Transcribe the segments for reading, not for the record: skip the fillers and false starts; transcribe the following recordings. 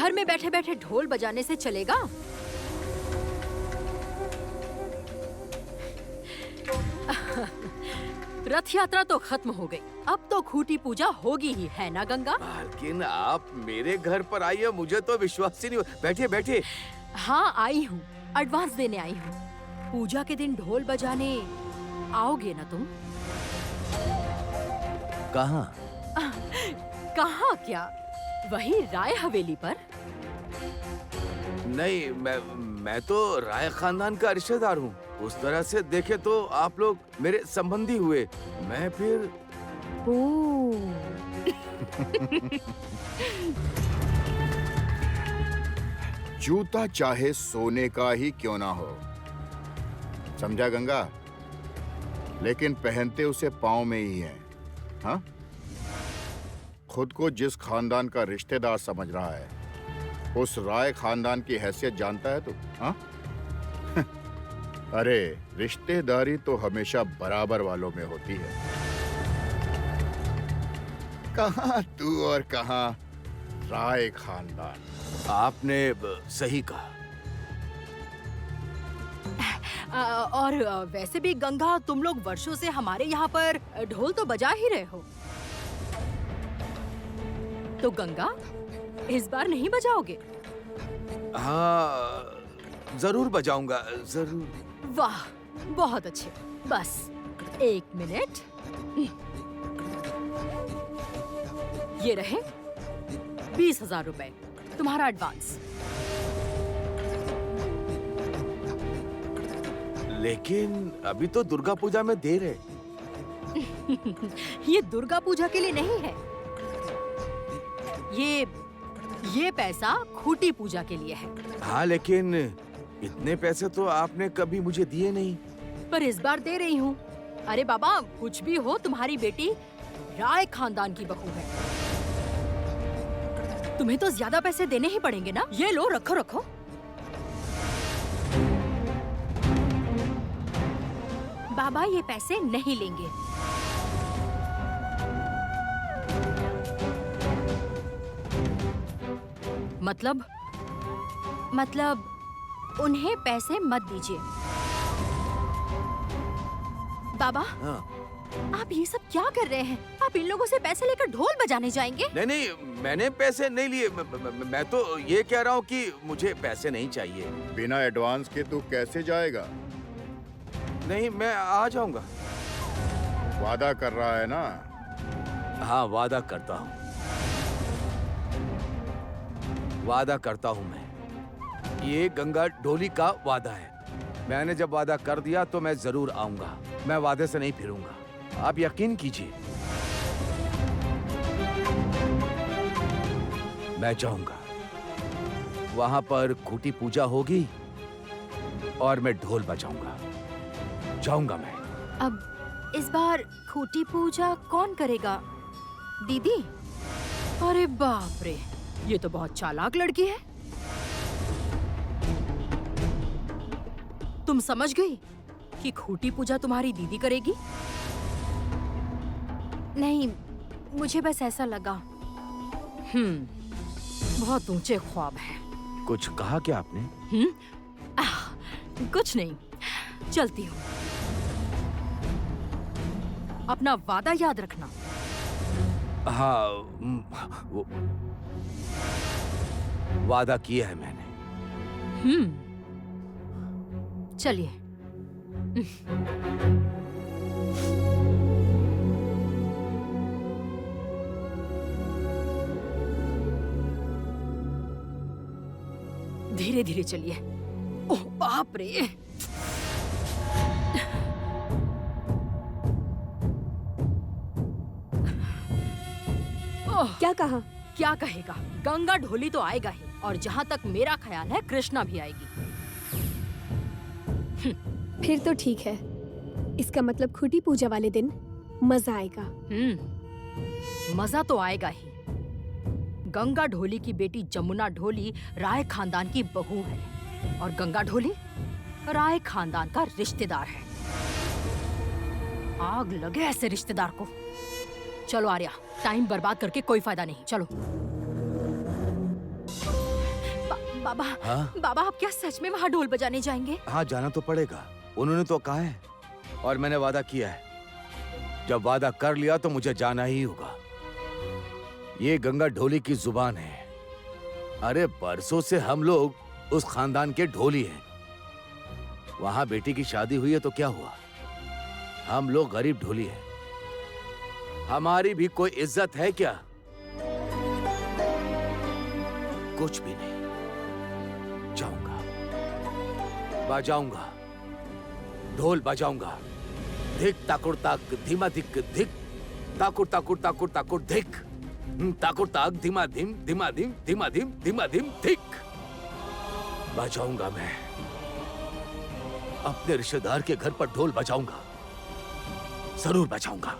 घर में बैठे बैठे ढोल बजाने से चलेगा? रथ यात्रा तो खत्म हो गई, अब तो खूंटी पूजा होगी ही, है ना गंगा? लेकिन आप मेरे घर पर आई है, मुझे तो विश्वास ही नहीं हो। बैठिए बैठिए। हाँ आई हूँ, एडवांस देने आई हूँ। पूजा के दिन ढोल बजाने आओगे ना तुम? कहाँ? कहाँ क्या, वही राय हवेली पर। नहीं, मैं तो राय खानदान का रिश्तेदार हूँ। उस तरह से देखे तो आप लोग मेरे संबंधी हुए। मैं फिर जूता चाहे सोने का ही क्यों ना हो, समझा गंगा? लेकिन पहनते उसे पाँव में ही है। हाँ, खुद को जिस खानदान का रिश्तेदार समझ रहा है, उस राय खानदान की हैसियत जानता है तू? हाँ? अरे, रिश्तेदारी तो हमेशा बराबर वालों में होती है। कहाँ तू और कहाँ राय खानदान। आपने सही कहा। और वैसे भी गंगा, तुम लोग वर्षों से हमारे यहाँ पर ढोल तो बजा ही रहे हो, तो गंगा इस बार नहीं बजाओगे? हाँ, जरूर बजाऊंगा, जरूर। वाह, बहुत अच्छे। बस 1 मिनट, ये रहे 20,000 रुपए, तुम्हारा एडवांस। लेकिन अभी तो दुर्गा पूजा में देर है। ये दुर्गा पूजा के लिए नहीं है, ये पैसा खूंटी पूजा के लिए है। हाँ, लेकिन इतने पैसे तो आपने कभी मुझे दिए नहीं। पर इस बार दे रही हूँ। अरे बाबा, कुछ भी हो, तुम्हारी बेटी राय खानदान की बहू है, तुम्हें तो ज्यादा पैसे देने ही पड़ेंगे ना। ये लो, रखो रखो। बाबा ये पैसे नहीं लेंगे। मतलब उन्हें पैसे मत दीजिए। बाबा, हाँ। आप ये सब क्या कर रहे हैं? आप इन लोगों से पैसे लेकर ढोल बजाने जाएंगे? नहीं नहीं, मैंने पैसे नहीं लिए। मैं तो ये कह रहा हूँ कि मुझे पैसे नहीं चाहिए। बिना एडवांस के तू कैसे जाएगा? नहीं, मैं आ जाऊंगा। वादा कर रहा है ना? हाँ, वादा करता हूँ, वादा करता हूँ मैं। ये गंगा ढोली का वादा है। मैंने जब वादा कर दिया तो मैं जरूर आऊंगा। मैं वादे से नहीं फिरूंगा, आप यकीन कीजिए। मैं जाऊंगा, वहां पर खूंटी पूजा होगी और मैं ढोल बजाऊंगा। जाऊंगा मैं। अब इस बार खूंटी पूजा कौन करेगा? दीदी? अरे बाप रे, ये तो बहुत चालाक लड़की है। तुम समझ गई कि खूंटी पूजा तुम्हारी दीदी करेगी? नहीं, मुझे बस ऐसा लगा। बहुत ऊंचे ख्वाब है। कुछ कहा क्या आपने? कुछ नहीं, चलती हूँ। अपना वादा याद रखना। हाँ, वो वादा किया है मैंने। चलिए। धीरे धीरे चलिए। ओह बाप रे! क्या कहा? क्या कहेगा, गंगा ढोली तो आएगा ही, और जहाँ तक मेरा ख्याल है कृष्णा भी आएगी। फिर तो ठीक है, इसका मतलब खूंटी पूजा वाले दिन मजा आएगा। मजा तो आएगा ही। गंगा ढोली की बेटी जमुना ढोली राय खानदान की बहू है, और गंगा ढोली राय खानदान का रिश्तेदार है। आग लगे ऐसे रिश्तेदार को। चलो आर्या, टाइम बर्बाद करके कोई फायदा नहीं, चलो। बाबा, हाँ बाबा आप क्या सच में वहाँ ढोल बजाने जाएंगे? हाँ, जाना तो पड़ेगा। उन्होंने तो कहा है और मैंने वादा किया है। जब वादा कर लिया तो मुझे जाना ही होगा। ये गंगा ढोली की जुबान है। अरे बरसों से हम लोग उस खानदान के ढोली हैं। वहां बेटी की शादी हुई है तो क्या हुआ? हम लोग गरीब ढोली हैं। हमारी भी कोई इज्जत है क्या? कुछ भी नहीं। जाऊंगा, बजाऊंगा, ढोल बजाऊंगा। धिक ताकुर ताक धीमा धिक धिक, ताकुर ताकुर ताकुर ताकुर धिक, ताकुर ताक धीमा धीम धीमा धीम धीमा धीम धीमा धीम धिक। बजाऊंगा मैं। अपने रिश्तेदार के घर पर ढोल बजाऊंगा, जरूर बजाऊंगा।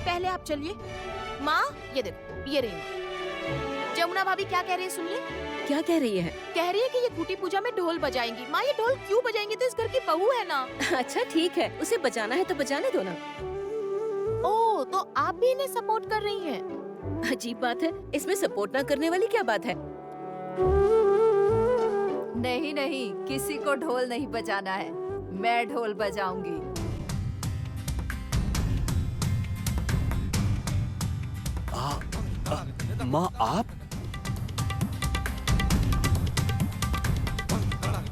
पहले आप चलिए। माँ, ये देखो, ये रही जमुना भाभी क्या कह रही है, सुनिए। क्या कह रही है? कह रही है कि ये खूटी पूजा में ढोल बजाएंगी। माँ, ये ढोल क्यों बजाएंगी? तो इस घर की बहू है ना। अच्छा ठीक है, उसे बजाना है तो बजाने दो ना। ओ, तो आप भी इन्हें सपोर्ट कर रही हैं? अजीब बात है, इसमें सपोर्ट ना करने वाली क्या बात है? नहीं नहीं, किसी को ढोल नहीं बजाना है। मैं ढोल बजाऊंगी। माँ आप?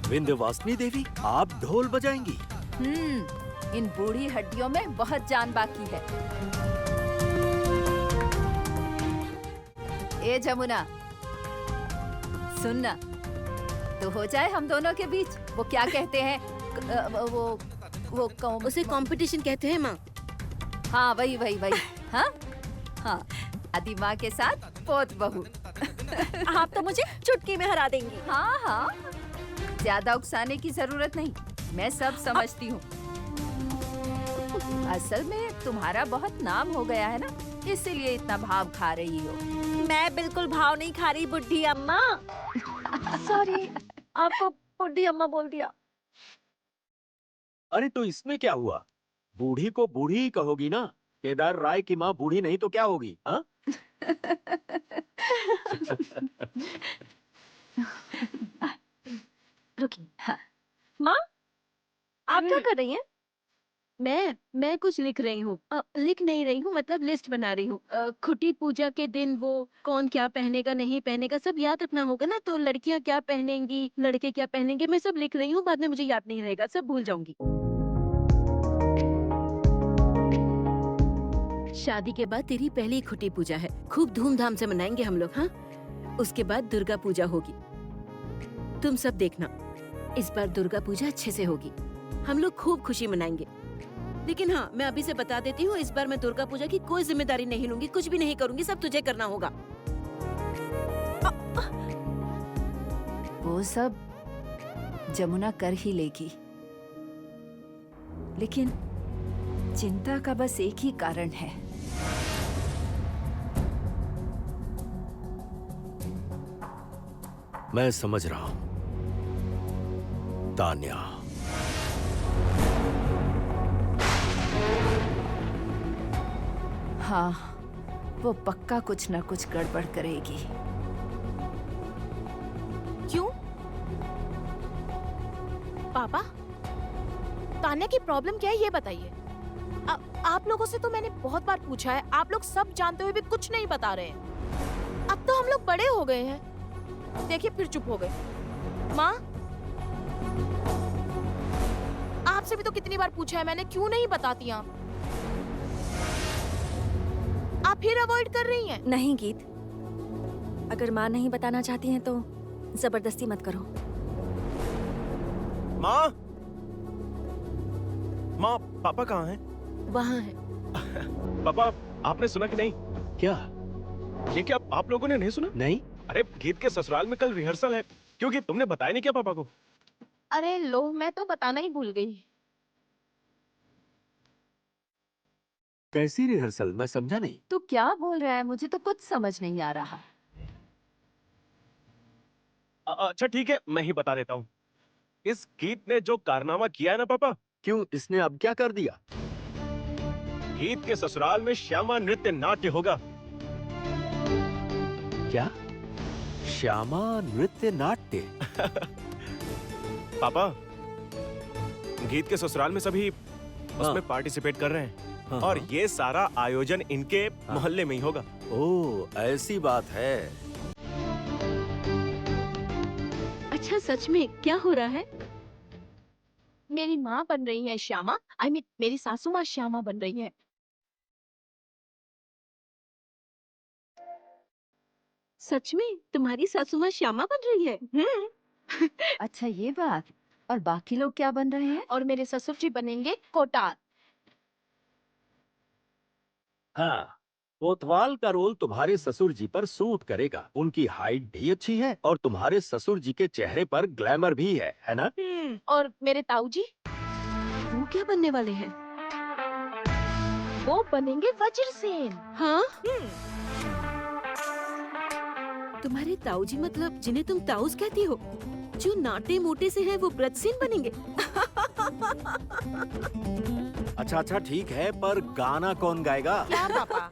विंध्यवासिनी देवी, आप ढोल बजाएंगी? इन बूढ़ी हड्डियों में बहुत जान बाकी है। ए जमुना, सुनना तो हो जाए हम दोनों के बीच। वो क्या कहते हैं, वो उसे कंपटीशन कहते हैं माँ। हाँ वही वही वही। हाँ हाँ, दादी माँ के साथ पोत बहू। आप तो मुझे चुटकी में हरा देंगी। हाँ हाँ, ज्यादा उकसाने की जरूरत नहीं, मैं सब समझती हूँ। असल में तुम्हारा बहुत नाम हो गया है ना, इसीलिए इतना भाव खा रही हो। मैं बिल्कुल भाव नहीं खा रही बुढ़ी अम्मा। सॉरी, आपको बुढ़ी अम्मा बोल दिया। अरे तो इसमें क्या हुआ? बूढ़ी को बूढ़ी ही कहोगी ना। केदार राय की माँ बूढ़ी नहीं तो क्या होगी? हाँ? रुकिए। माँ, आप क्या कर रही हैं? मैं कुछ लिख रही हूँ। लिख नहीं रही हूँ, मतलब लिस्ट बना रही हूँ। खुटी पूजा के दिन वो कौन क्या पहनेगा नहीं पहनेगा सब याद रखना होगा ना। तो लड़कियाँ क्या पहनेंगी, लड़के क्या पहनेंगे, मैं सब लिख रही हूँ। बाद में मुझे याद नहीं रहेगा, सब भूल जाऊंगी। शादी के बाद तेरी पहली खुटी पूजा है, खूब धूमधाम से मनाएंगे हम लोग। हाँ, उसके बाद दुर्गा पूजा होगी। तुम सब देखना, इस बार दुर्गा पूजा अच्छे से होगी। हम लोग खूब खुशी मनाएंगे। लेकिन हाँ, मैं अभी से बता देती हूँ, इस बार मैं दुर्गा पूजा की कोई जिम्मेदारी नहीं लूंगी, कुछ भी नहीं करूंगी, सब तुझे करना होगा। वो सब जमुना कर ही लेगी, लेकिन चिंता का बस एक ही कारण है। मैं समझ रहा हूँ तान्या। हाँ, वो पक्का कुछ न कुछ गड़बड़ करेगी। क्यों? पापा, तान्या की प्रॉब्लम क्या है ये बताइए। आप लोगों से तो मैंने बहुत बार पूछा है, आप लोग सब जानते हुए भी कुछ नहीं बता रहे हैं। अब तो हम लोग बड़े हो गए हैं, देखिए फिर चुप हो गए। माँ, आपसे भी तो कितनी बार पूछा है मैंने, क्यों नहीं बताती आप? आप फिर अवॉइड कर रही हैं। नहीं गीत, अगर माँ नहीं बताना चाहती हैं तो जबरदस्ती मत करो। माँ, माँ, पापा कहाँ हैं? वहाँ है। पापा, आपने सुना कि नहीं? क्या? ये क्या आप लोगों ने नहीं सुना? नहीं। अरे गीत के ससुराल में कल रिहर्सल है। क्योंकि तुमने बताया नहीं क्या पापा को? अरे लो, मैं तो बताना ही भूल गई। कैसी रिहर्सल? मैं समझा नहीं। तू क्या बोल रहा है, मुझे तो कुछ समझ नहीं आ रहा। अच्छा ठीक है, मैं ही बता देता हूँ। इस गीत ने जो कारनामा किया है ना पापा। क्यों, इसने अब क्या कर दिया? गीत के ससुराल में श्यामा नृत्य नाट्य होगा। क्या? श्यामा नृत्य नाट्य? पापा, गीत के ससुराल में सभी उसमें पार्टिसिपेट कर रहे हैं। हाँ, और हाँ। ये सारा आयोजन इनके मोहल्ले में ही होगा। ओह, ऐसी बात है। अच्छा, सच में क्या हो रहा है? मेरी माँ बन रही है श्यामा, आई मीन मेरी सासू माँ श्यामा बन रही है। सच में तुम्हारी सासू माँ श्यामा बन रही है? अच्छा ये बात। और बाकी लोग क्या बन रहे हैं? और मेरे ससुर जी बनेंगे कोटाल। हाँ, कोतवाल का रोल तुम्हारे ससुर जी पर सूट करेगा। उनकी हाइट भी अच्छी है और तुम्हारे ससुर जी के चेहरे पर ग्लैमर भी है ना? और मेरे ताऊ जी, वो क्या बनने वाले हैं? वो बनेंगे वज्रसेन। हाँ? तुम्हारे ताऊ जी मतलब जिन्हें तुम ताऊस कहती हो, जो नाटे मोटे से हैं वो ब्रजसेन बनेंगे? अच्छा ठीक है, पर गाना कौन गाएगा? क्या पापा,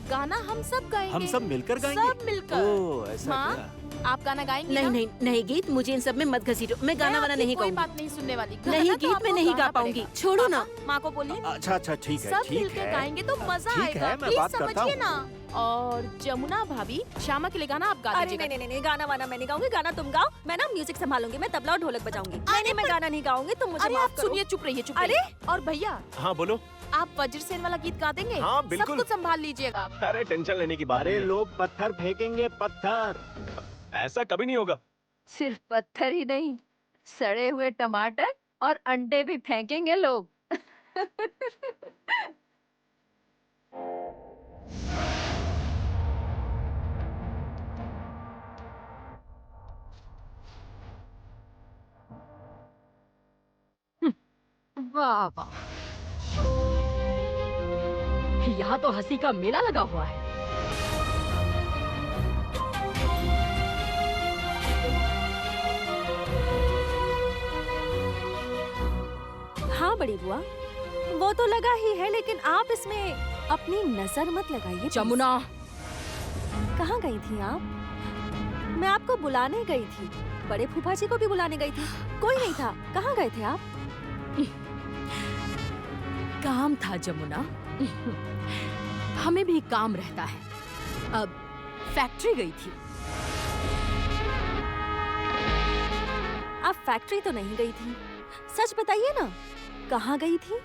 गाना हम सब गाएंगे। हम सब मिलकर गाएंगे? सब मिलकर। ओह, ऐसा माँ, क्या? आप गाना गाएंगे नहीं ना? नहीं नहीं गीत, मुझे इन सब में मत घसीटो। मैं गाना वाना आपकी नहीं कोई गाऊंगी। बात नहीं सुनने वाली। नहीं, गाना तो गीत में आपको नहीं गा गाना पाऊंगी। पड़ेगा। छोड़ो ना। पापा, माँ को बोलिए। अच्छा ठीक है, सब ठीक मिलके है। गाएंगे तो मजा ठीक आएगा। है, मैं प्लीज बात करता समझिए हूँ। ना। और जमुना भाभी, श्यामा के लिए गाना आप गा अरे दीजिएगा। नहीं, गाना वाना मैं नहीं गाऊंगी। गाना तुम गाओ, मैं ना म्यूजिक संभालूंगी। मैं तबला और ढोलक बजाऊंगी। नहीं, मैं गाना नहीं गाऊंगी, तुम मुझे अरे माफ आप करो। सुनिए, चुप रहिए, चुप अरे! रहिए। और भैया, हाँ बोलो। आप वज्रसेन वाला गीत गा देंगे? हाँ, सब बिल्कुल। कुछ संभाल लीजिएगा। अरे टेंशन लेने की बात अरे है। लोग पत्थर फेंकेंगे, पत्थर। ऐसा कभी नहीं होगा। सिर्फ पत्थर ही नहीं, सड़े हुए टमाटर और अंडे भी फेंकेंगे लोग। वाह वाह, यहाँ तो हंसी का मेला लगा हुआ है। हाँ बड़ी बुआ, वो तो लगा ही है, लेकिन आप इसमें अपनी नजर मत लगाइए please। जमुना, कहाँ गई थी आप? मैं आपको बुलाने गई थी, बड़े फूफा जी को भी बुलाने गई थी, कोई नहीं था। कहाँ गए थे आप? काम था जमुना। हमें भी काम रहता है। अब फैक्ट्री गई थी। आप फैक्ट्री तो नहीं गई थी, सच बताइए ना, कहाँ गई थी?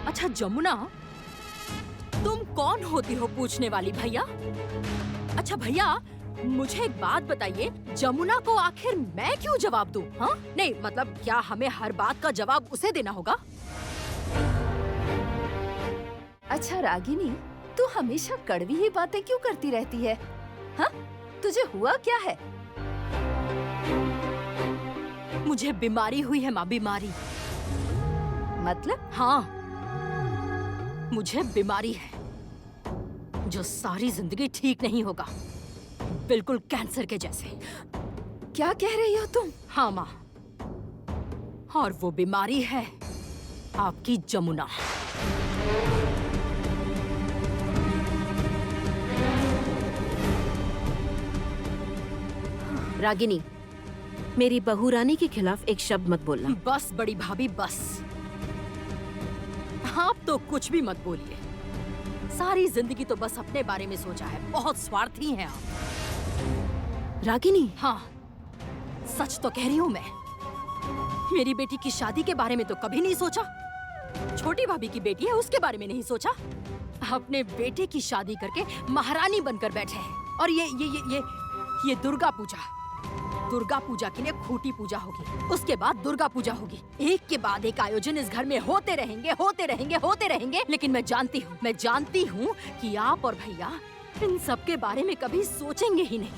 अच्छा जमुना, तुम कौन होती हो पूछने वाली भैया? अच्छा भैया, मुझे एक बात बताइए, जमुना को आखिर मैं क्यों जवाब दूं? हाँ? नहीं मतलब क्या हमें हर बात का जवाब उसे देना होगा? अच्छा रागिनी, तू हमेशा कड़वी ही बातें क्यों करती रहती है? हाँ? तुझे हुआ क्या है? मुझे बीमारी हुई है माँ, बीमारी। मतलब? हाँ, मुझे बीमारी है जो सारी जिंदगी ठीक नहीं होगा, बिल्कुल कैंसर के जैसे। क्या कह रही हो तुम? हाँ माँ, और वो बीमारी है आपकी जमुना। रागिनी, मेरी बहू रानी के खिलाफ एक शब्द मत बोलना। बस बड़ी भाभी बस, आप तो कुछ भी मत बोलिए। सारी जिंदगी तो बस अपने बारे में सोचा है, बहुत स्वार्थी हैं आप। रागिनी, हाँ, सच तो कह रही हूँ मैं। मेरी बेटी की शादी के बारे में तो कभी नहीं सोचा। छोटी भाभी की बेटी है, उसके बारे में नहीं सोचा। अपने बेटे की शादी करके महारानी बनकर बैठे हैं। और ये दुर्गा पूजा के लिए खूंटी पूजा होगी, उसके बाद दुर्गा पूजा होगी। एक के बाद एक आयोजन इस घर में होते रहेंगे। लेकिन मैं जानती हूँ कि आप और भैया इन सब के बारे में कभी सोचेंगे ही नहीं,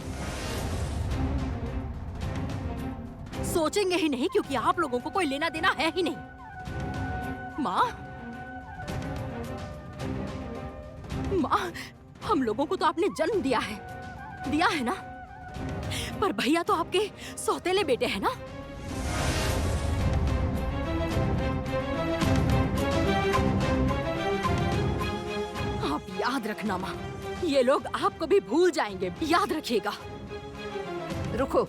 क्योंकि आप लोगों को कोई लेना देना है ही नहीं। माँ, हम लोगों को तो आपने जन्म दिया है ना? पर भैया तो आपके सौतेले बेटे हैं ना? याद रखना माँ, ये लोग आपको भी भूल जाएंगे, याद रखिएगा। रुको।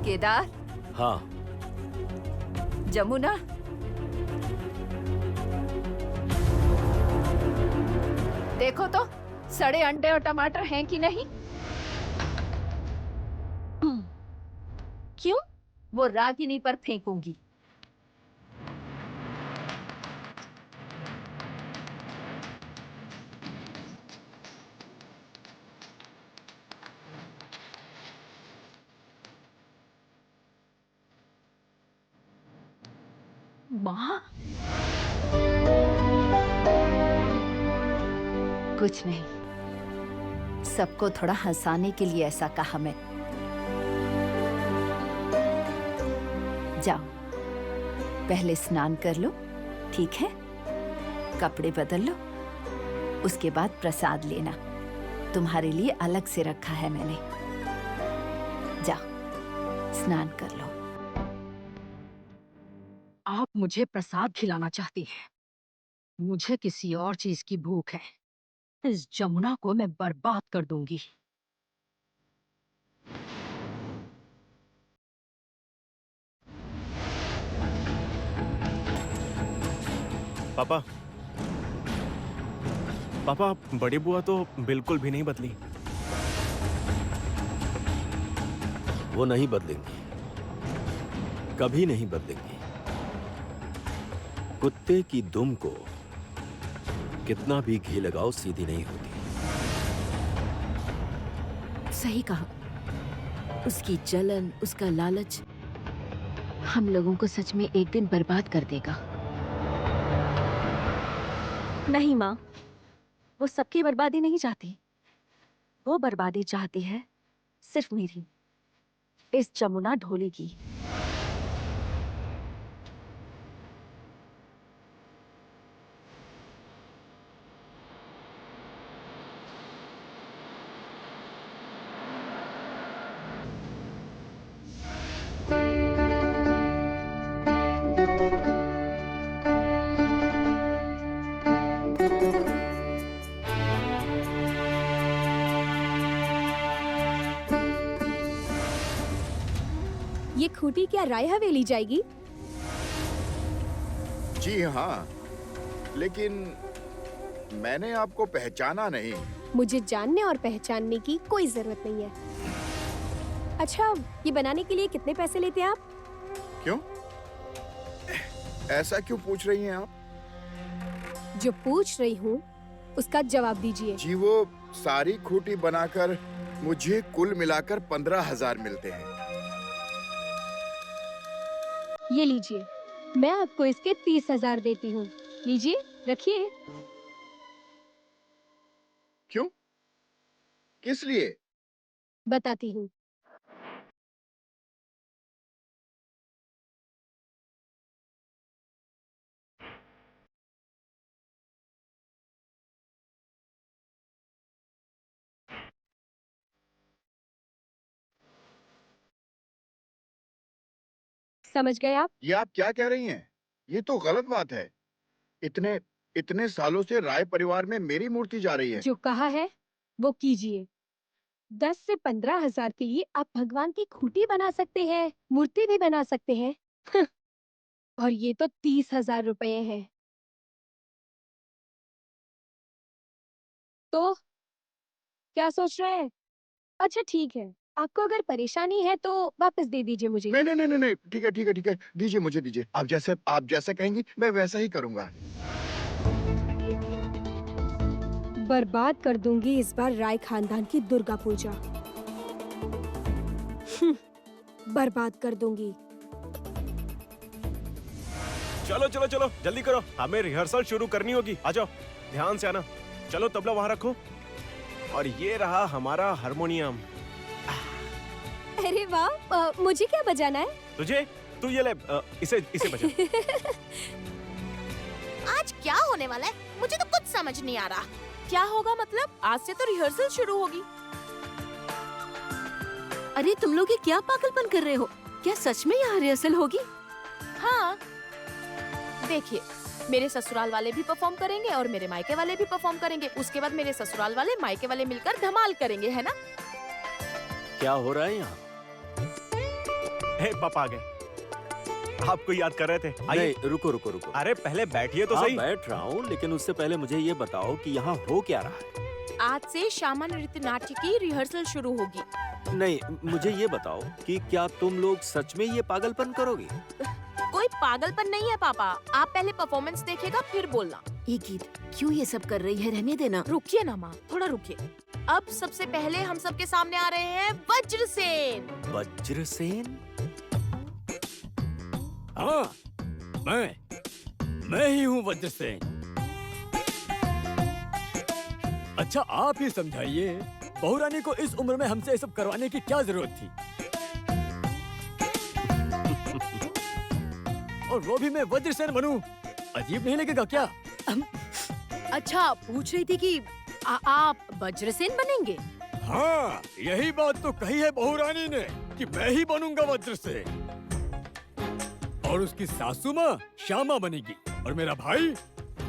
केदार, हाँ। जमुना, देखो तो सड़े अंडे और टमाटर हैं कि नहीं। क्यों? वो रागिनी पर फेंकूंगी। माँ, कुछ नहीं, सबको थोड़ा हंसाने के लिए ऐसा कहा मैं। जाओ, पहले स्नान कर लो, ठीक है? कपड़े बदल लो, उसके बाद प्रसाद लेना। तुम्हारे लिए अलग से रखा है मैंने। जाओ, स्नान कर लो। आप मुझे प्रसाद खिलाना चाहती हैं, मुझे किसी और चीज की भूख है। इस जमुना को मैं बर्बाद कर दूंगी। पापा, पापा, बड़ी बुआ तो बिल्कुल भी नहीं बदली। वो नहीं बदलेंगी, कभी नहीं बदलेंगी। कुत्ते की दुम को कितना भी घी लगाओ सीधी नहीं होती। सही कहा। उसकी जलन, उसका लालच हम लोगों को सच में एक दिन बर्बाद कर देगा। नहीं माँ, वो सबकी बर्बादी नहीं चाहती। वो बर्बादी चाहती है सिर्फ मेरी, इस जमुना ढोली की। ये खूटी क्या राय हवेली जाएगी? जी हाँ, लेकिन मैंने आपको पहचाना नहीं। मुझे जानने और पहचानने की कोई जरूरत नहीं है। अच्छा, ये बनाने के लिए कितने पैसे लेते हैं आप? क्यों? ऐसा क्यों पूछ रही हैं आप? जो पूछ रही हूँ उसका जवाब दीजिए। जी, वो सारी खूटी बनाकर मुझे कुल मिलाकर 15,000 मिलते हैं। ये लीजिए, मैं आपको इसके 30,000 देती हूँ। लीजिए, रखिए। क्यों? किस लिए? बताती हूँ। समझ गए आप? ये आप क्या कह रही हैं? ये तो गलत बात है। इतने इतने सालों से राय परिवार में मेरी मूर्ति जा रही है। जो कहा है वो कीजिए। 10 से 15,000 के लिए आप भगवान की खूंटी बना सकते हैं, मूर्ति भी बना सकते हैं। और ये तो 30,000 रुपए हैं। तो क्या सोच रहे हैं? अच्छा ठीक है, आपको अगर परेशानी है तो वापस दे दीजिए मुझे। नहीं नहीं नहीं नहीं, ठीक है ठीक है ठीक है, दीजिए मुझे दीजिए। आप जैसा कहेंगी मैं वैसा ही करूंगा। बर्बाद कर दूंगी इस बार राय खानदान की दुर्गा पूजा। बर्बाद कर दूंगी। चलो चलो चलो, जल्दी करो, हमें रिहर्सल शुरू करनी होगी। आ जाओ, ध्यान से आना। चलो, तबला वहां रखो। और ये रहा हमारा हारमोनियम। अरे वाह, मुझे क्या बजाना है? तुझे? तू ये ले, इसे बजा। आज क्या होने वाला है? मुझे तो कुछ समझ नहीं आ रहा। क्या होगा मतलब? आज से तो रिहर्सल शुरू होगी। अरे तुम लोग ये क्या पागलपन कर रहे हो? क्या सच में यहाँ रिहर्सल होगी? हाँ, देखिए, मेरे ससुराल वाले भी परफॉर्म करेंगे और मेरे मायके वाले भी परफॉर्म करेंगे। उसके बाद मेरे ससुराल वाले मायके वाले मिलकर धमाल करेंगे, है ना? क्या हो रहा है यहाँ? हे पापा आ गए। आपको याद कर रहे थे। आइए। नहीं, रुको रुको रुको। अरे पहले बैठिए तो हाँ, सही। बैठ रहा हूँ, लेकिन उससे पहले मुझे ये बताओ कि यहाँ हो क्या रहा है? आज से श्यामा नृत्य नाट्य की रिहर्सल शुरू होगी। नहीं, मुझे ये बताओ कि क्या तुम लोग सच में ये पागलपन करोगे? कोई पागलपन नहीं है पापा, आप पहले परफॉर्मेंस देखिएगा फिर बोलना। ये गीत क्यों ये सब कर रही है? रहने देना। रुकिए ना माँ, थोड़ा रुकिए। अब सबसे पहले हम सबके सामने आ रहे हैं वज्रसेन। वज्रसेन? हाँ, मैं ही हूँ वज्रसेन। अच्छा, आप ही समझाइए, बहू रानी को इस उम्र में हमसे ये सब करवाने की क्या जरूरत थी? और वो भी मैं वज्रसेन बनूं, अजीब नहीं लगेगा क्या? अच्छा, पूछ रही थी कि आप वज्रसेन बनेंगे? हाँ, यही बात तो कही है बहू रानी ने कि मैं ही बनूंगा वज्रसेन। और उसकी सासू माँ श्यामा बनेगी और मेरा भाई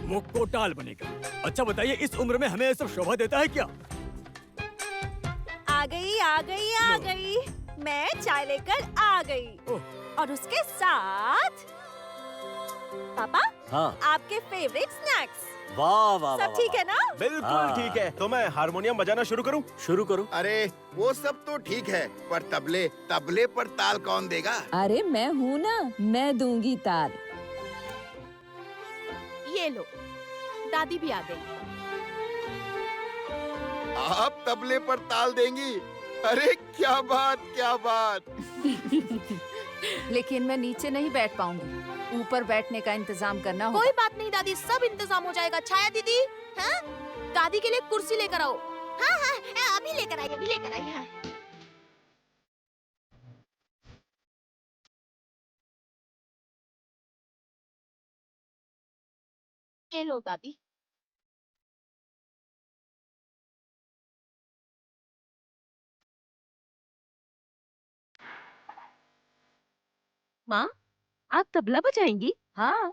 वो कोटाल बनेगा। अच्छा बताइए, इस उम्र में हमें ये सब शोभा देता है क्या? आ गई आ गई आ गई, मैं चाय लेकर आ गई। और उसके साथ पापा, हाँ। आपके फेवरेट स्नैक्स। वाह वाह सब ठीक है ना? बिल्कुल हाँ। ठीक है। तो मैं हारमोनियम बजाना शुरू करूं? शुरू करो। अरे वो सब तो ठीक है, पर तबले पर ताल कौन देगा? अरे मैं हूँ ना, मैं दूंगी ताल। ये लो, दादी भी आ गई। आप तबले पर ताल देंगी? अरे क्या बात, क्या बात। लेकिन मैं नीचे नहीं बैठ पाऊंगी, ऊपर बैठने का इंतजाम करना होगा। कोई बात नहीं दादी, सब इंतजाम हो जाएगा। छाया दीदी, हाँ? दादी के लिए कुर्सी लेकर आओ। हाँ हाँ, अभी लेकर आई, अभी लेकर आई। हाँ। ये लो दादी। माँ, आप तबला बजाएंगी? हाँ,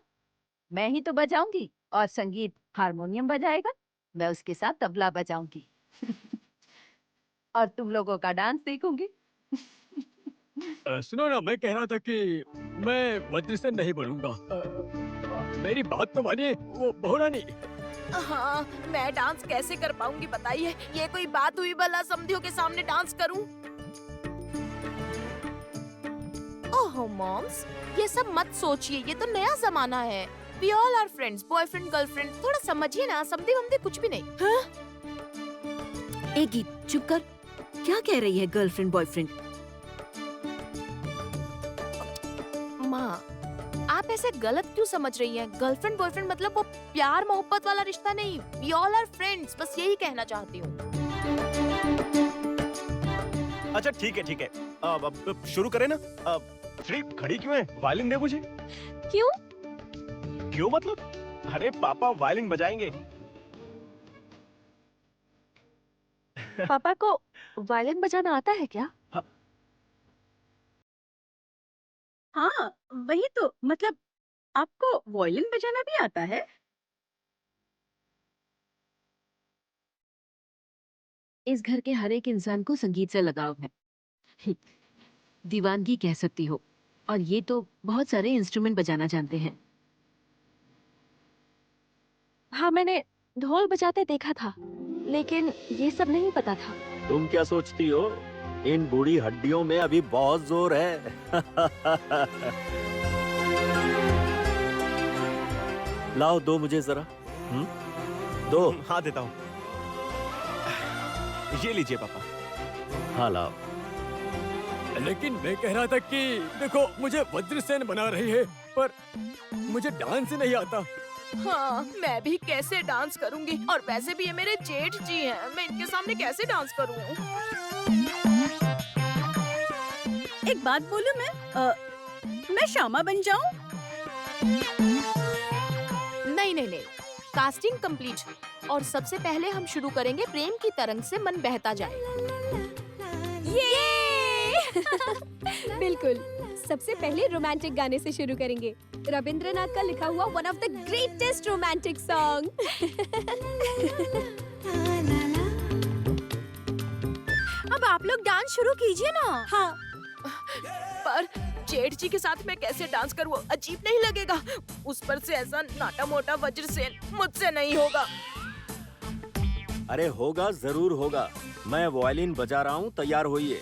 मैं ही तो बजाऊंगी और संगीत हारमोनियम बजाएगा, मैं उसके साथ तबला बजाऊंगी। और तुम लोगों का डांस देखूंगी। सुनो ना, मैं कह रहा था कि मैं वज्रसेन नहीं बनूंगा। मेरी बात तो मानिए, वो बहू रानी। हाँ, मैं डांस कैसे कर पाऊंगी बताइए? ये कोई बात हुई भला समधियों के सामने डांस करूं? ओह मॉम्स, ये सब मत सोचिए, ये तो नया जमाना है। We all are friends, boyfriend girlfriend, थोड़ा समझिए ना। समधी वमधी कुछ भी नहीं। हाँ? एक गीत चुप कर। क्या कह रही है गर्लफ्रेंड बॉयफ्रेंड? माँ, आप ऐसे गलत क्यों समझ रही हैं? गर्लफ्रेंड बॉयफ्रेंड मतलब वो प्यार मोहब्बत वाला रिश्ता नहीं। We all are friends, बस यही कहना चाहती हूँ। अच्छा ठीक है ठीक है। अब शुरू करें ना। श्री खड़ी क्यों है? वायलिन दे मुझे। क्यों? क्यों मतलब? अरे पापा वायलिन बजाएंगे। पापा को वायलिन बजाना आता है क्या? हाँ, वही तो, मतलब आपको वायलिन बजाना भी आता है? इस घर के हर एक इंसान को संगीत से लगाव है। दीवानगी कह सकती हो। और ये तो बहुत सारे इंस्ट्रूमेंट बजाना जानते हैं। हाँ, मैंने ढोल बजाते देखा था, लेकिन ये सब नहीं पता था। तुम क्या सोचती हो? इन बूढ़ी हड्डियों में अभी बहुत जोर है। लाओ, दो मुझे जरा। दो। हाँ देता हूँ। ये लीजिए पापा। हाँ लाओ। लेकिन मैं कह रहा था कि देखो, मुझे वज्रसेन बना रही है, पर मुझे डांस ही नहीं आता। हाँ, मैं भी कैसे डांस करूंगी? और वैसे भी ये मेरे जेठ जी हैं, मैं इनके सामने कैसे डांस करूं? एक बात बोलूं मैं श्यामा बन जाऊं? नहीं नहीं नहीं, कास्टिंग कंप्लीट। और सबसे पहले हम शुरू करेंगे प्रेम की तरंग से मन बहता जाए। ये बिल्कुल। सबसे पहले रोमांटिक गाने से शुरू करेंगे। रविंद्रनाथ का लिखा हुआ one of the greatest romantic song. अब आप लोग डांस शुरू कीजिए ना। हाँ। पर जेठ जी के साथ मैं कैसे डांस करूँ? अजीब नहीं लगेगा? उस पर से ऐसा नाटा मोटा वज्रसेन मुझसे नहीं होगा। अरे होगा, जरूर होगा। मैं वायलिन बजा रहा हूँ, तैयार होइए।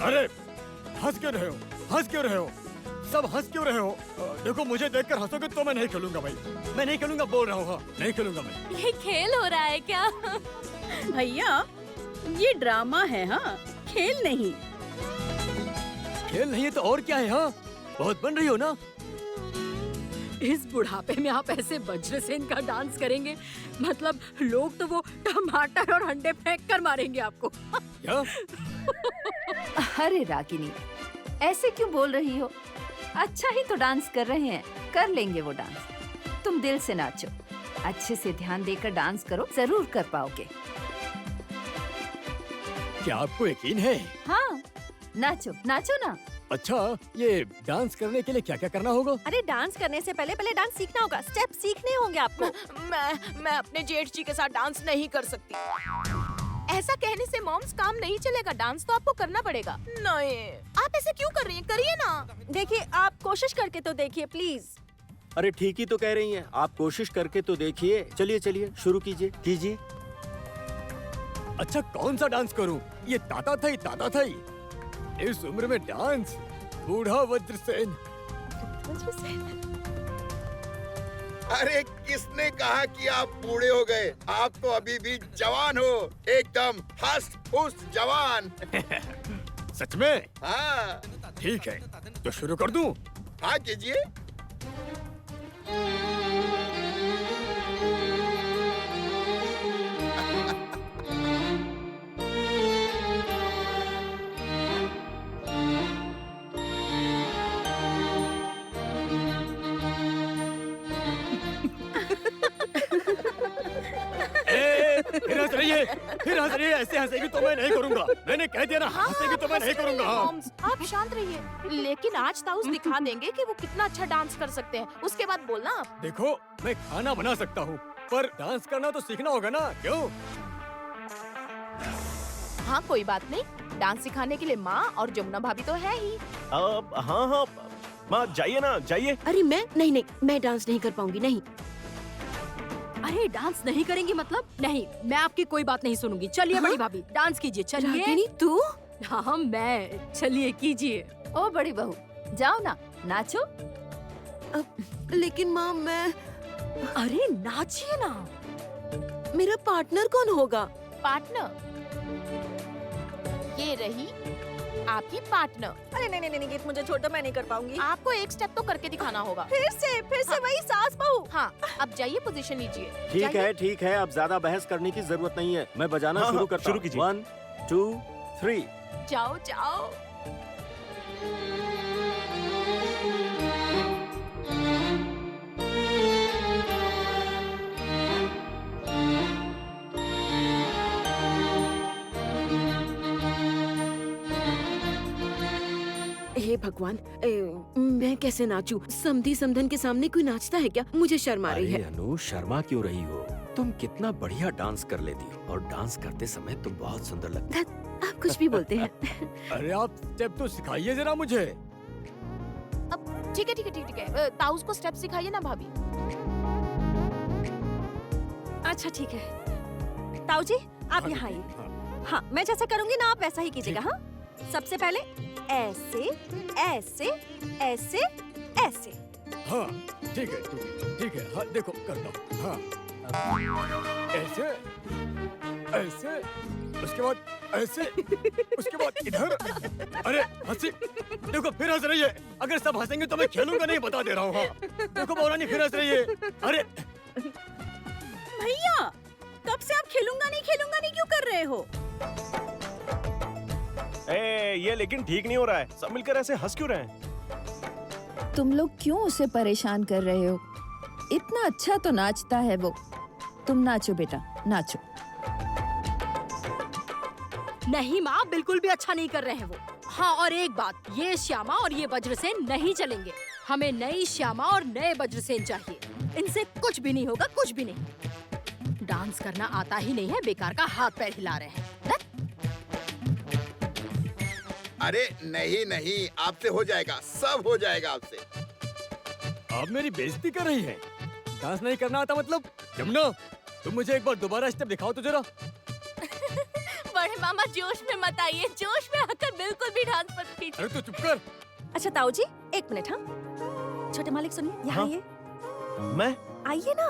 अरे हंस क्यों रहे हो? हंस क्यों रहे हो? सब हंस क्यों रहे हो? देखो मुझे देखकर हंसोगे तो मैं नहीं खेलूंगा भाई। मैं नहीं खेलूंगा, बोल रहा हूँ। हाँ, नहीं खेलूंगा मैं। ये खेल हो रहा है क्या? भैया ये ड्रामा है, हाँ खेल नहीं। खेल नहीं है तो और क्या है? हाँ बहुत बन रही हो ना। इस बुढ़ापे में आप ऐसे वज्रसेन का डांस करेंगे? मतलब लोग तो वो टमाटर और अंडे फेंक कर मारेंगे आपको। क्या? अरे रागिनी, ऐसे क्यों बोल रही हो? अच्छा ही तो डांस कर रहे हैं, कर लेंगे वो डांस। तुम दिल से नाचो, अच्छे से ध्यान देकर डांस करो, जरूर कर पाओगे। क्या आपको यकीन है? हाँ, नाचो नाचो ना। अच्छा, ये डांस करने के लिए क्या क्या करना होगा? अरे डांस करने से पहले पहले डांस सीखना होगा, स्टेप सीखने होंगे आपको। मैं अपने जेठ जी के साथ डांस नहीं कर सकती। ऐसा कहने से मॉम्स काम नहीं चलेगा, डांस तो आपको करना पड़ेगा। नहीं, आप ऐसे क्यों कर रही हैं? करिए ना। देखिए आप कोशिश करके तो देखिए प्लीज। अरे ठीक ही तो कह रही हैं, आप कोशिश करके तो देखिए। चलिए चलिए शुरू कीजिए, कीजिए। अच्छा कौन सा डांस करूं? ये ताता थाई ताता थाई। इस उम्र में डांस? बूढ़ा वज्रसेन। अरे किसने कहा कि आप बूढ़े हो गए? आप तो अभी भी जवान हो, एकदम हस्त फुस्त जवान। सच में? हाँ। ठीक है, तो शुरू कर दूं? हाँ कीजिए। फिर हंस रही है, फिर हंस रही है। ऐसे हंसेगी तो मैं नहीं करूंगा। मैंने कह दिया ना, हंसेगी तो मैं नहीं करूंगा। हाँ। मॉम्स, आप शांत रहिए। लेकिन आज ताऊस दिखा देंगे कि वो कितना अच्छा डांस कर सकते हैं। उसके बाद बोलना आप। देखो मैं खाना बना सकता हूँ, पर डांस करना तो सीखना होगा ना, क्यों? हाँ कोई बात नहीं, डांस सिखाने के लिए माँ और जमुना भाभी तो है ही। हाँ हाँ माँ, जाइए ना, जाइए। अरे मैं नहीं, मैं डांस नहीं कर पाऊंगी, नहीं। अरे डांस नहीं करेंगी मतलब? नहीं, मैं आपकी कोई बात नहीं सुनूंगी। चलिए हाँ? बड़ी भाभी, डांस कीजिए। चलिए। रागिनी तू? हाँ मैं, चलिए कीजिए। ओ बड़ी बहू, जाओ ना, नाचो। लेकिन माँ मैं, अरे नाचिए ना। मेरा पार्टनर कौन होगा? पार्टनर? ये रही आपकी पार्टनर। अरे नहीं गीत मुझे छोड़ दो, मैं नहीं कर पाऊंगी। आपको एक स्टेप तो करके दिखाना होगा। फिर से वही सास बहू। हाँ, अब जाइए पोजीशन लीजिए। ठीक है, अब ज्यादा बहस करने की जरूरत नहीं है। मैं बजाना हाँ, शुरू हाँ, करता शुरू हूँ। कीजिए। 1 2 3। जाओ जाओ। हे भगवान, मैं कैसे नाचूं? समधी समधन के सामने कोई नाचता है क्या? मुझे शर्म आ रही अरे है। अनु, शर्मा क्यों रही हो? तुम कितना बढ़िया डांस कर लेती हो, और डांस करते समय तुम बहुत सुंदर लगती हो। आप कुछ भी बोलते हैं। अरे आप स्टेप तो सिखाइए जरा मुझे। अब ठीक है। ताऊस को स्टेप सिखाइए ना भाभी। अच्छा ठीक है, ताऊ जी आप हाँ, यहाँ आइए। हाँ। हाँ मैं जैसा करूंगी ना आप वैसा ही कीजिएगा। हाँ सबसे पहले ऐसे ऐसे ऐसे ऐसे। हाँ ठीक है, हाँ देखो करता हूँ। हाँ ऐसे ऐसे, उसके बाद ऐसे, उसके बाद इधर। अरे हंसी, देखो फिर हंस रही है। अगर सब हंसेंगे तो मैं खेलूंगा नहीं, बता दे रहा हूँ। हाँ देखो बहुरानी फिर हंस रही है। अरे भैया, कब से आप खेलूंगा नहीं क्यों कर रहे हो? ये लेकिन ठीक नहीं हो रहा है। सब मिलकर ऐसे हंस क्यों रहे हैं? तुम लोग क्यों उसे परेशान कर रहे हो? इतना अच्छा तो नाचता है वो। तुम नाचो बेटा, नाचो। नहीं माँ, बिल्कुल भी अच्छा नहीं कर रहे हैं वो। हाँ, और एक बात, ये श्यामा और ये वज्रसेन नहीं चलेंगे। हमें नई श्यामा और नए वज्रसेन चाहिए। इनसे कुछ भी नहीं होगा, कुछ भी नहीं। डांस करना आता ही नहीं है, बेकार का हाथ पैर हिला रहे हैं। अरे नहीं नहीं, आपसे हो जाएगा, सब हो जाएगा आपसे। आप मेरी बेइज्जती कर रही हैं। डांस नहीं करना आता मतलब? जमुना, तुम मुझे एक बार दोबारा स्टेप दिखाओ तो जरा। बड़े मामा जोश में मत आइए, जोश में आकर बिल्कुल भी डांस मत कीजिए। अरे तो चुप कर। अच्छा ताऊ जी, एक मिनट। हाँ छोटे मालिक सुनिए, यहाँ हाँ? आइए। मैं? आइए ना।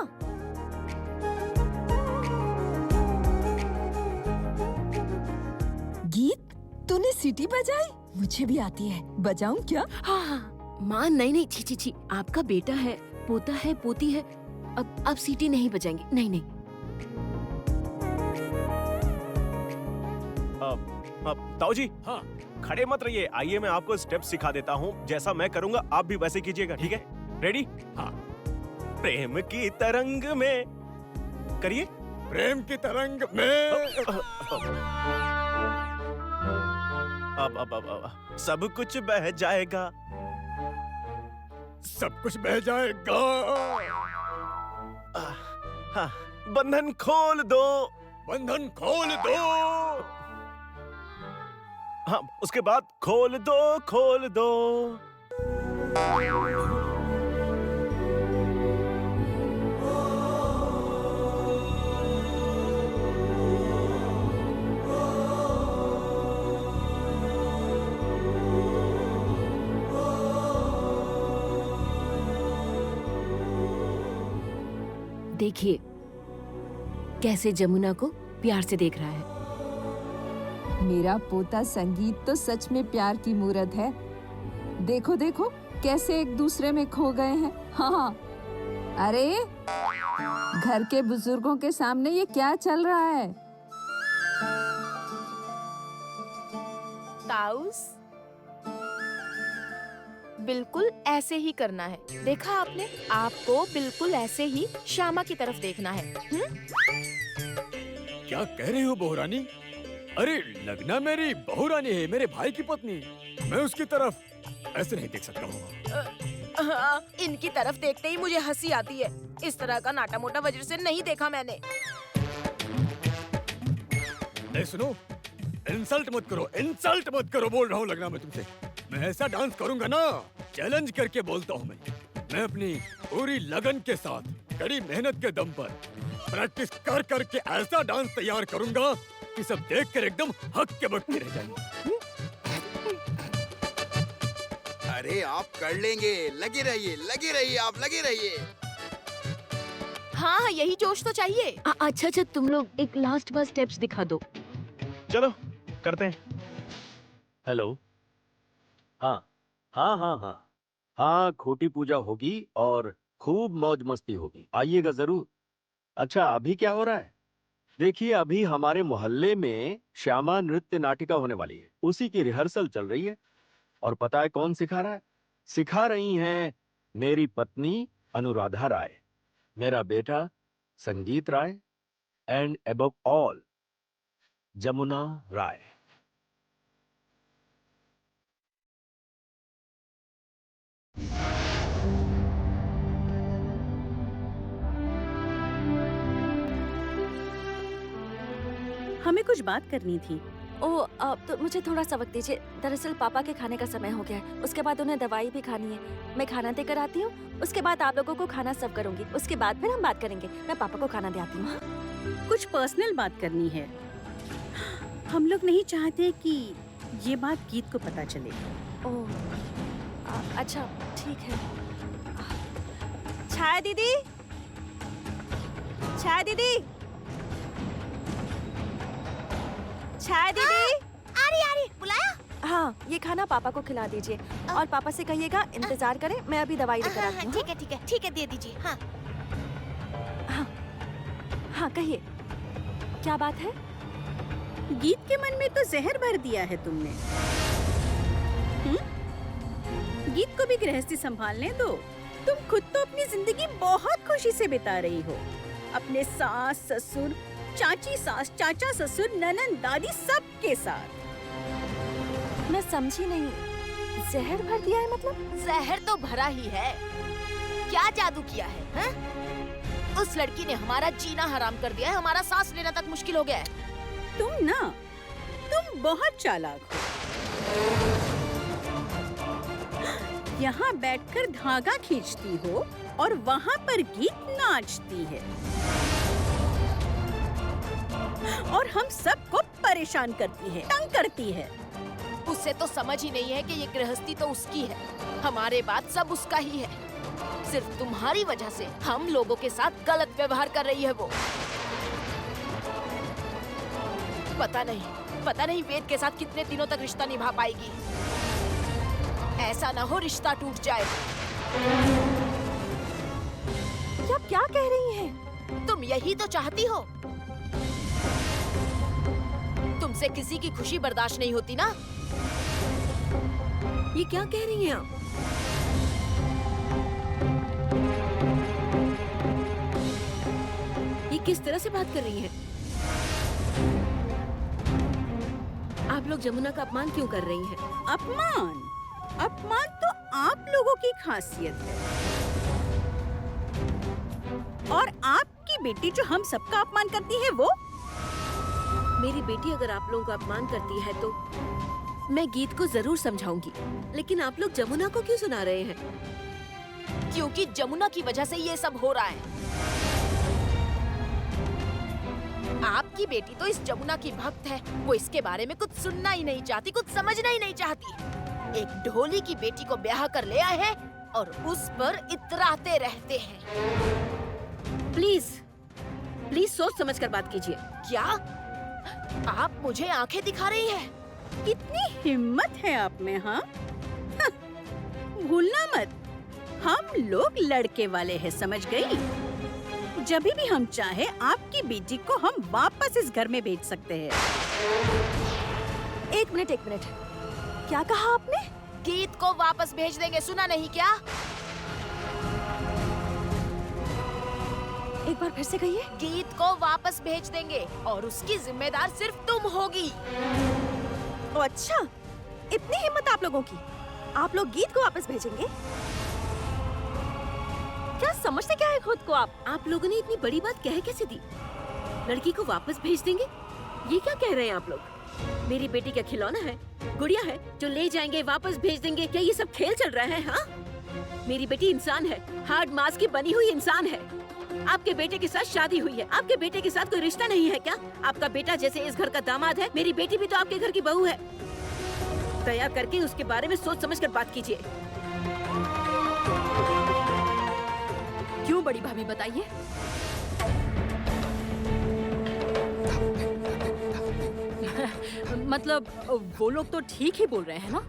गीत, तूने सीटी बजाई? मुझे भी आती है, बजाऊं क्या? हाँ हाँ माँ, नहीं नहीं, छी छी छी, आपका बेटा है, पोता है, पोती है, अब सीटी नहीं बजाएंगे। नहीं नहीं। ताऊ जी, हाँ खड़े मत रहिए, आइए मैं आपको स्टेप सिखा देता हूँ। जैसा मैं करूँगा आप भी वैसे कीजिएगा, ठीक है? रेडी? हाँ। प्रेम की तरंग में करिए। प्रेम की तरंग में। अब सब कुछ बह जाएगा। सब कुछ बह जाएगा। हाँ, बंधन खोल दो। बंधन खोल दो। हाँ, उसके बाद खोल दो, खोल दो। देखिए कैसे जमुना को प्यार से देख रहा है। मेरा पोता संगीत तो सच में प्यार की मूरत है। देखो देखो कैसे एक दूसरे में खो गए हैं। हाँ, अरे घर के बुजुर्गों के सामने ये क्या चल रहा है? ताऊस, बिल्कुल ऐसे ही करना है। देखा आपने? आपको बिल्कुल ऐसे ही श्यामा की तरफ देखना है। क्या कह रही हो बहुरानी? अरे लगना मेरी बहुरानी है, मेरे भाई की पत्नी। मैं उसकी तरफ ऐसे नहीं देख सकता हूँ। इनकी तरफ देखते ही मुझे हंसी आती है। इस तरह का नाटा मोटा वज्र से नहीं देखा मैंने। सुनो, इंसल्ट मत करो, इंसल्ट मत करो, बोल रहा हूँ लगना मैं तुमसे। मैं ऐसा डांस करूंगा ना, चैलेंज करके बोलता हूँ मैं अपनी पूरी लगन के साथ कड़ी मेहनत के दम पर प्रैक्टिस कर करके ऐसा डांस तैयार करूंगा कि सब देख कर एकदम हक के बक्के रह जाएंगे। अरे आप कर लेंगे, लगे रहिए, आप लगे रहिए। हाँ, यही जोश तो चाहिए। अच्छा तुम लोग एक लास्ट बार स्टेप्स दिखा दो। चलो करते हैं। हेलो। हाँ हाँ हाँ हाँ हाँ, खोटी पूजा होगी और खूब मौज मस्ती होगी, आइएगा जरूर। अच्छा अभी क्या हो रहा है? देखिए अभी हमारे मोहल्ले में श्यामा नृत्य नाटिका होने वाली है, उसी की रिहर्सल चल रही है। और पता है कौन सिखा रहा है? सिखा रही हैं मेरी पत्नी अनुराधा राय, मेरा बेटा संगीत राय एंड अबव ऑल जमुना राय। हमें कुछ बात करनी थी। तो मुझे थोड़ा सा वक्त दीजिए। दरअसल पापा के खाने का समय हो गया है, उसके बाद उन्हें दवाई भी खानी है। मैं खाना देकर आती हूँ, उसके बाद आप लोगों को खाना सर्व करूंगी। उसके बाद फिर हम बात करेंगे। मैं पापा को खाना दे आती हूँ। कुछ पर्सनल बात करनी है। हम लोग नहीं चाहते कि ये बात गीत को पता चले। ओह, अच्छा ठीक है। छाया दीदी, छाया दीदी, छाया दीदी। आ रही बुलाया। हाँ, ये खाना पापा को खिला दीजिए और पापा से कहिएगा इंतजार करें, मैं अभी दवाई लेकर आती हूँ। ठीक है दे दीजिए। हाँ हाँ कहिए, क्या बात है? गीत के मन में तो जहर भर दिया है तुमने। गीत को भी गृहस्थी संभालने दो। तुम खुद तो अपनी जिंदगी बहुत खुशी से बिता रही हो, अपने सास ससुर, चाची सास, चाचा ससुर, ननंद दादी सबके साथ। मैं समझी नहीं, जहर भर दिया है मतलब? जहर तो भरा ही है। क्या जादू किया है, हाँ? उस लड़की ने हमारा जीना हराम कर दिया है, हमारा सांस लेना तक मुश्किल हो गया है। तुम बहुत चालाक हो। यहाँ बैठकर धागा खींचती हो और वहाँ पर गीत नाचती है और हम सबको परेशान करती है, तंग करती है। उसे तो समझ ही नहीं है कि ये गृहस्थी तो उसकी है, हमारे बाद सब उसका ही है। सिर्फ तुम्हारी वजह से हम लोगों के साथ गलत व्यवहार कर रही है वो। पता नहीं वेद के साथ कितने दिनों तक रिश्ता निभा पाएगी। ऐसा ना हो रिश्ता टूट जाए। ये आप क्या कह रही हैं? तुम यही तो चाहती हो। तुमसे किसी की खुशी बर्दाश्त नहीं होती ना? ये क्या कह रही हैं आप? ये किस तरह से बात कर रही हैं? आप लोग जमुना का अपमान क्यों कर रही हैं? अपमान तो आप लोगों की खासियत है। और आपकी बेटी जो हम सबका अपमान करती है वो? मेरी बेटी अगर आप लोगों का अपमान करती है तो मैं गीत को जरूर समझाऊंगी, लेकिन आप लोग जमुना को क्यों सुना रहे हैं? क्योंकि जमुना की वजह से ये सब हो रहा है। आपकी बेटी तो इस जमुना की भक्त है, वो इसके बारे में कुछ सुनना ही नहीं चाहती, कुछ समझना ही नहीं चाहती। एक ढोली की बेटी को ब्याह कर ले आए हैं और उस पर इतराते रहते हैं। प्लीज सोच समझ कर बात कीजिए। क्या आप मुझे आंखें दिखा रही हैं? कितनी हिम्मत है आप में, हाँ? भूलना मत, हम लोग लड़के वाले हैं, समझ गई? जब भी हम चाहे आपकी बेटी को हम वापस इस घर में भेज सकते हैं। एक मिनट, क्या कहा आपने? गीत को वापस भेज देंगे, सुना नहीं क्या? एक बार फिर से कहिए। गीत को वापस भेज देंगे और उसकी जिम्मेदार सिर्फ तुम होगी। ओ अच्छा, इतनी हिम्मत आप लोगों की? आप लोग गीत को वापस भेजेंगे? क्या समझते क्या है खुद को आप लोगों ने इतनी बड़ी बात कह कैसे दी? लड़की को वापस भेज देंगे? ये क्या कह रहे हैं आप लोग? मेरी बेटी का खिलौना है, गुड़िया है, जो ले जाएंगे वापस भेज देंगे? क्या ये सब खेल चल रहा है? हाँ, मेरी बेटी इंसान है, हार्ड मांस की बनी हुई इंसान है। आपके बेटे के साथ शादी हुई है, आपके बेटे के साथ कोई रिश्ता नहीं है क्या? आपका बेटा जैसे इस घर का दामाद है, मेरी बेटी भी तो आपके घर की बहू है। दया करके उसके बारे में सोच समझ कर बात कीजिए। क्यों बड़ी भाभी, बताइए। मतलब वो लोग तो ठीक ही बोल रहे हैं ना?